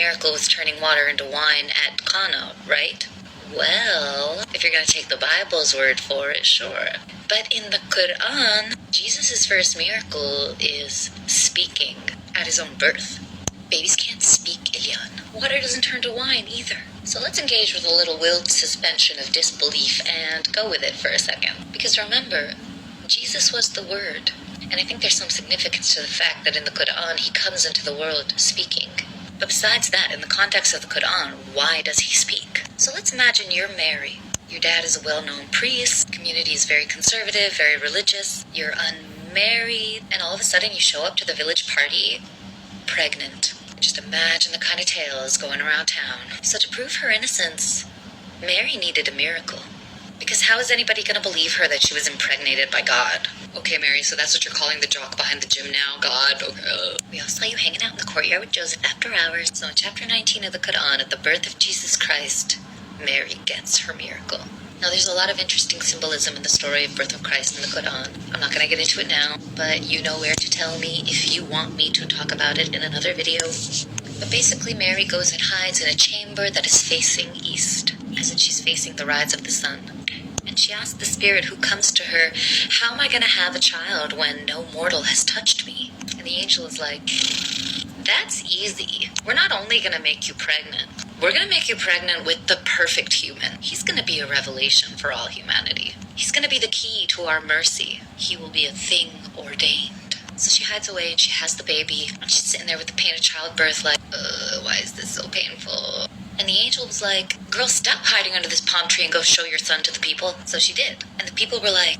miracle was turning water into wine at Cana, right? Well, if you're going to take the Bible's word for it, sure. But in the Qur'an, Jesus' first miracle is speaking at his own birth. Babies can't speak, Ilyan. Water doesn't turn to wine either. So let's engage with a little willed suspension of disbelief and go with it for a second. Because remember, Jesus was the Word. And I think there's some significance to the fact that in the Qur'an, he comes into the world speaking. But besides that, in the context of the Qur'an, why does he speak? So let's imagine you're Mary. Your dad is a well-known priest. Community is very conservative, very religious. You're unmarried. And all of a sudden you show up to the village party pregnant. Just imagine the kind of tales going around town. So to prove her innocence, Mary needed a miracle. Because how is anybody going to believe her that she was impregnated by God? Okay, Mary, so that's what you're calling the jock behind the gym now, God? Okay. We all saw you hanging out in the courtyard with Joseph after hours. So in chapter 19 of the Qur'an, at the birth of Jesus Christ, Mary gets her miracle. Now, there's a lot of interesting symbolism in the story of birth of Christ in the Qur'an. I'm not going to get into it now, but you know where to tell me if you want me to talk about it in another video. But basically, Mary goes and hides in a chamber that is facing east, as in she's facing the rise of the sun. And she asks the spirit who comes to her, how am I going to have a child when no mortal has touched me? And the angel is like, that's easy. We're not only going to make you pregnant, we're going to make you pregnant with the perfect human. He's going to be a revelation for all humanity. He's going to be the key to our mercy. He will be a thing ordained. So she hides away and she has the baby. And she's sitting there with the pain of childbirth like, why is this so painful? And the angel was like, girl, stop hiding under this palm tree and go show your son to the people. So she did. And the people were like,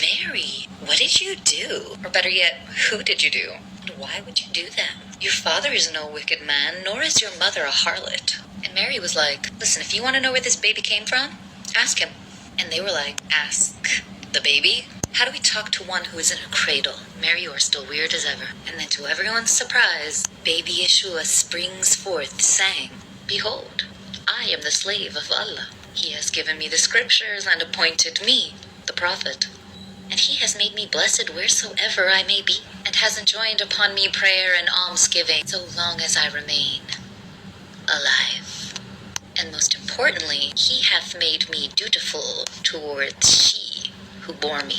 Mary, what did you do? Or better yet, who did you do? And why would you do that? Your father is no wicked man, nor is your mother a harlot. And Mary was like, listen, if you want to know where this baby came from, ask him. And they were like, ask the baby? How do we talk to one who is in a cradle? Mary, you are still weird as ever. And then to everyone's surprise, baby Yeshua springs forth, saying, behold, I am the slave of Allah. He has given me the scriptures and appointed me, the prophet. And he has made me blessed wheresoever I may be, and has enjoined upon me prayer and almsgiving so long as I remain alive. And most importantly, he hath made me dutiful towards she who bore me.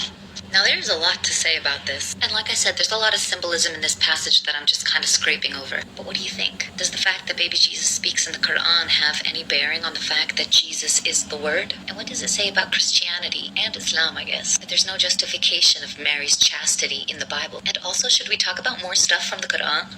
Now there's a lot to say about this, and like I said, there's a lot of symbolism in this passage that I'm just kind of scraping over. But what do you think? Does the fact that baby Jesus speaks in the Qur'an have any bearing on the fact that Jesus is the Word? And what does it say about Christianity and Islam, I guess? That there's no justification of Mary's chastity in the Bible. And also, should we talk about more stuff from the Qur'an?